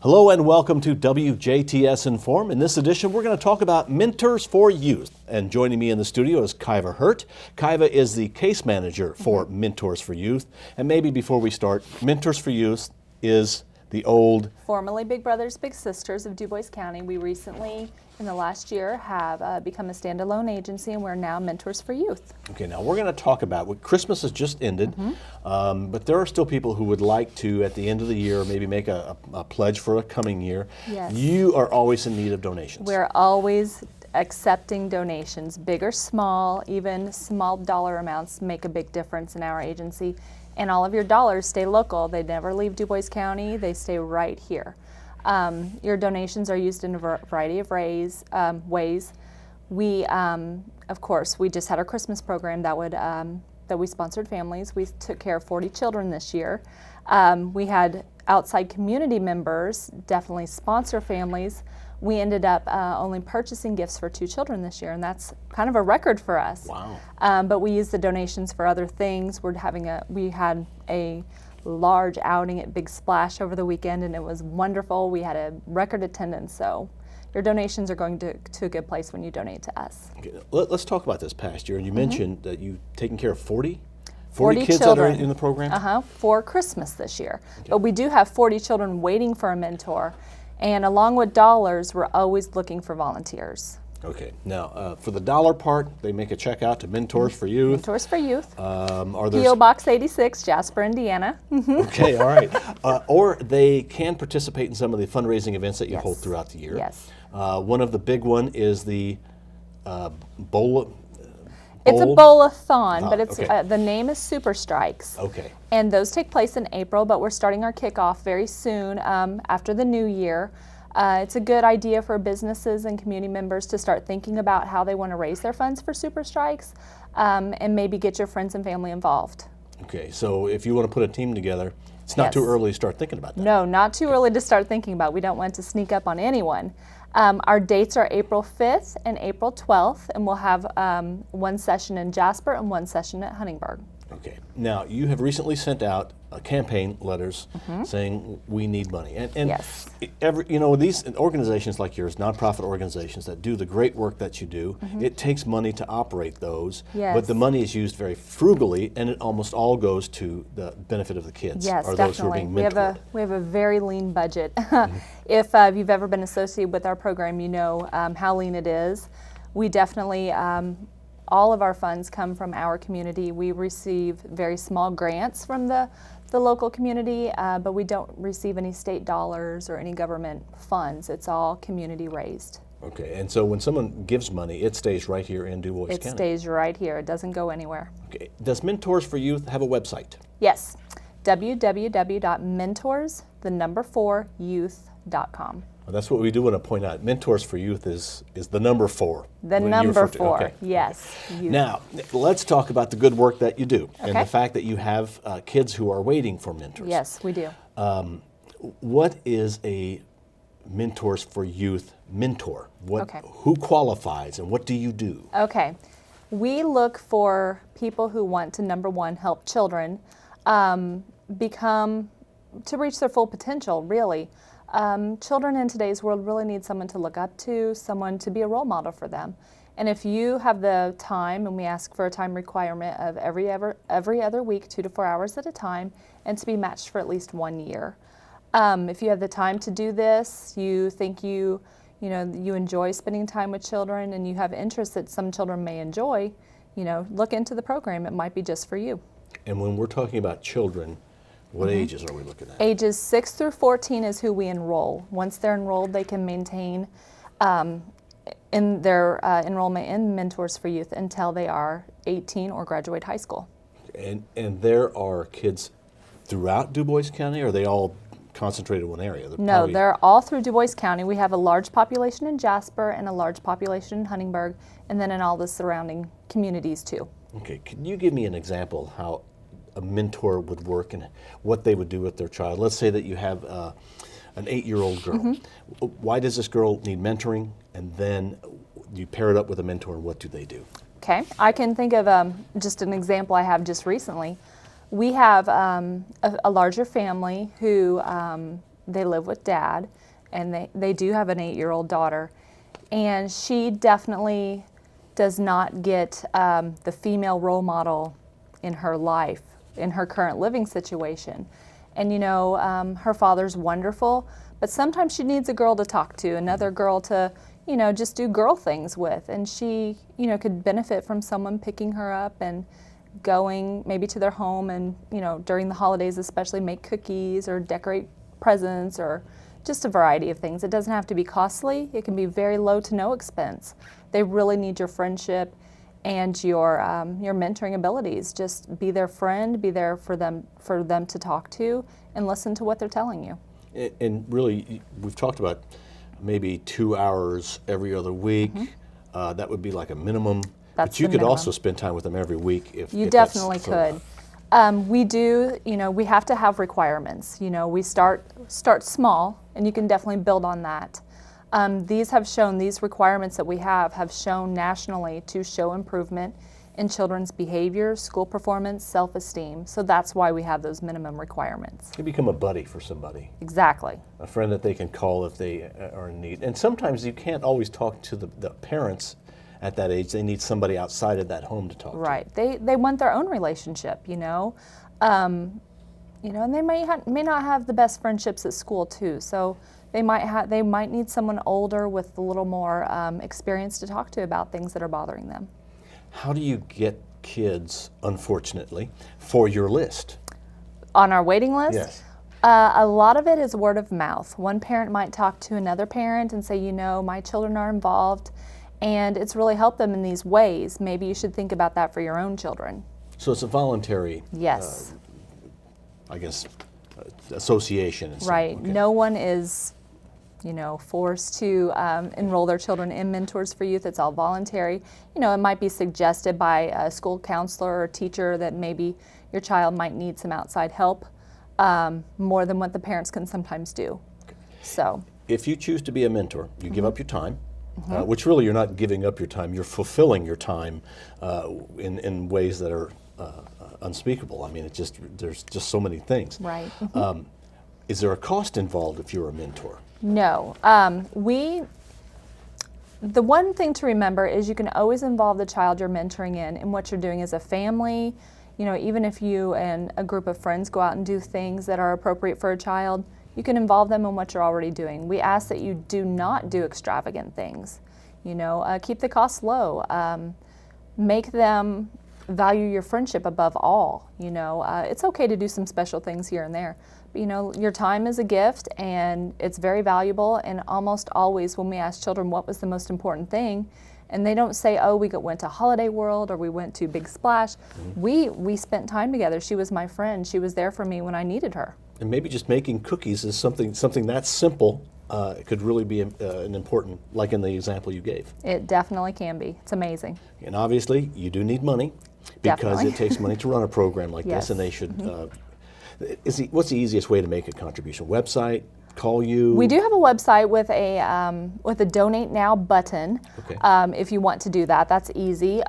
Hello and welcome to WJTS in.form. In this edition, we're going to talk about Mentors for Youth. And joining me in the studio is Kaiva Hurt. Kaiva is the case manager for Mentors for Youth. And maybe before we start, Mentors for Youth is the old... Formerly Big Brothers Big Sisters of Du Bois County. We recently, in the last year, have become a standalone agency, and we're now Mentors for Youth. Okay, now we're going to talk about what Christmas has just ended, but there are still people who would like to, at the end of the year, maybe make a pledge for a coming year. Yes. You are always in need of donations. We're always accepting donations, big or small. Even small dollar amounts make a big difference in our agency. And all of your dollars stay local. They never leave Du Bois County. They stay right here. Your donations are used in a variety of ways. We, of course, we just had our Christmas program that we sponsored families. We took care of 40 children this year. We had outside community members definitely sponsor families. We ended up only purchasing gifts for 2 children this year, and that's kind of a record for us. Wow. But we used the donations for other things. We had a large outing at Big Splash over the weekend, and it was wonderful. We had a record attendance, so your donations are going to a good place when you donate to us. Okay, let's talk about this past year. You mentioned that you've taken care of 40 children kids that are in the program? For Christmas this year. Okay. But we do have 40 children waiting for a mentor. And along with dollars, we're always looking for volunteers. Okay. Now, for the dollar part, they make a check out to Mentors for Youth. Mentors for Youth. Are there P.O. Box 86, Jasper, Indiana. Okay, all right. Or they can participate in some of the fundraising events that you hold throughout the year. Yes. One of the big one is the bowl. It's a bowl-a-thon, but it's okay. the name is Super Strikes. Okay. And those take place in April, but we're starting our kickoff very soon after the new year. It's a good idea for businesses and community members to start thinking about how they want to raise their funds for Super Strikes, and maybe get your friends and family involved. Okay, so if you want to put a team together, it's not too early to start thinking about that. No, not too early to start thinking about. We don't want to sneak up on anyone. Our dates are April 5th and April 12th, and we'll have one session in Jasper and one session at Huntingburg. Okay. Now, you have recently sent out campaign letters saying we need money. And yes. These organizations like yours, nonprofit organizations that do the great work that you do, it takes money to operate those, yes. but the money is used very frugally, and it almost all goes to the benefit of the kids. Yes, or definitely. those who are being mentored. We have a very lean budget. If you've ever been associated with our program, you know how lean it is. We definitely, all of our funds come from our community. We receive very small grants from the local community, but we don't receive any state dollars or any government funds. It's all community raised. Okay, and so when someone gives money, it stays right here in Du Bois County? It stays right here. It doesn't go anywhere. Okay. Does Mentors for Youth have a website? Yes, www.mentors4youth.com. Well, that's what we do want to point out. Mentors for Youth is the number 4. The number 4, okay. yes. Youth. Now, let's talk about the good work that you do and the fact that you have kids who are waiting for mentors. Yes, we do. What is a Mentors for Youth mentor? Who qualifies and what do you do? Okay. We look for people who want to, number one, help children to reach their full potential, really. Children in today's world really need someone to look up to, someone to be a role model for them. And if you have the time, and we ask for a time requirement of every other week, 2 to 4 hours at a time, and to be matched for at least 1 year. If you have the time to do this, you think you enjoy spending time with children, and you have interests that some children may enjoy, look into the program. It might be just for you. And when we're talking about children, what ages are we looking at? Ages 6 through 14 is who we enroll. Once they're enrolled, they can maintain in their enrollment in Mentors for Youth until they are 18 or graduate high school. And there are kids throughout Du Bois County, or are they all concentrated in one area? No, they're all through Du Bois County. We have a large population in Jasper and a large population in Huntingburg, and then in all the surrounding communities too. Okay, can you give me an example how a mentor would work and what they would do with their child? Let's say that you have an 8-year-old girl. Why does this girl need mentoring? And then you pair it up with a mentor, and what do they do? Okay, I can think of just an example I have just recently. We have a larger family who they live with dad, and they do have an 8-year-old daughter, and she definitely does not get the female role model in her life, in her current living situation. And her father's wonderful, but sometimes she needs a girl to talk to, another girl to, just do girl things with. And she, could benefit from someone picking her up and going maybe to their home and, during the holidays especially, make cookies or decorate presents or just a variety of things. It doesn't have to be costly. It can be very low to no expense. They really need your friendship and your mentoring abilities. Just be their friend, be there for them to talk to, and listen to what they're telling you. And really, we've talked about maybe 2 hours every other week. That would be like a minimum. That's but you the could minimum. also spend time with them every week if You if definitely that's so could. We do, we have to have requirements. We start small, and you can definitely build on that. These requirements that we have shown nationally to show improvement in children's behavior, school performance, self-esteem. So that's why we have those minimum requirements. You become a buddy for somebody. Exactly. A friend that they can call if they are in need. And sometimes you can't always talk to the parents at that age. They need somebody outside of that home to talk to. Right. They want their own relationship, and they may not have the best friendships at school too. So they might need someone older with a little more experience to talk to about things that are bothering them. How do you get kids, unfortunately, for your list? On our waiting list? Yes. A lot of it is word of mouth. One parent might talk to another parent and say, my children are involved, and it's really helped them in these ways. Maybe you should think about that for your own children. So it's a voluntary, Yes. Association. And Right. Okay. No one is, forced to enroll their children in Mentors for Youth. It's all voluntary. It might be suggested by a school counselor or teacher that maybe your child might need some outside help, more than what the parents can sometimes do. Okay. So, if you choose to be a mentor, you give up your time, which really you're not giving up your time, you're fulfilling your time in ways that are unspeakable. I mean, there's just so many things. right. Is there a cost involved if you're a mentor? No. The one thing to remember is you can always involve the child you're mentoring in what you're doing as a family. Even if you and a group of friends go out and do things that are appropriate for a child, you can involve them in what you're already doing. We ask that you do not do extravagant things. Keep the costs low. Make them value your friendship above all. It's okay to do some special things here and there. But, your time is a gift, and it's very valuable. And almost always when we ask children what was the most important thing, and they don't say, oh, we went to Holiday World or we went to Big Splash. We spent time together. She was my friend. She was there for me when I needed her. And maybe just making cookies is something that simple could really be an important, like in the example you gave. It definitely can be. It's amazing. And obviously, you do need money because Definitely. it takes money to run a program like Yes. this, and they should. What's the easiest way to make a contribution? Website? Call you? We do have a website with a Donate Now button. Okay. If you want to do that, that's easy.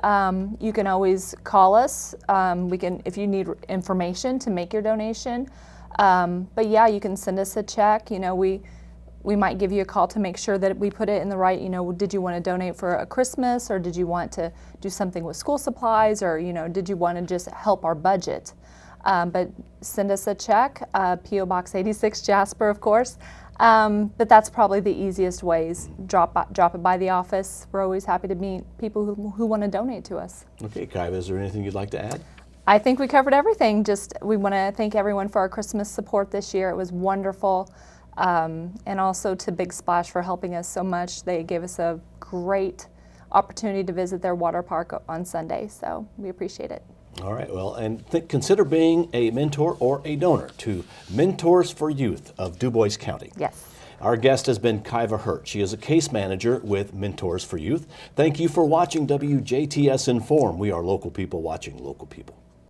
You can always call us. If you need information to make your donation. But yeah, you can send us a check. We might give you a call to make sure that we put it in the right, did you want to donate for a Christmas, or did you want to do something with school supplies, or, did you want to just help our budget? But send us a check, P.O. Box 86, Jasper, of course. But that's probably the easiest ways. Drop it by the office. We're always happy to meet people who want to donate to us. Okay, Kaiva, is there anything you'd like to add? I think we covered everything. We want to thank everyone for our Christmas support this year. It was wonderful. And also to Big Splash for helping us so much. They gave us a great opportunity to visit their water park on Sunday, so we appreciate it. All right, well, and consider being a mentor or a donor to Mentors for Youth of DuBois County. Yes. Our guest has been Kaiva Hurt. She is a case manager with Mentors for Youth. Thank you for watching WJTS in.form. We are local people watching local people.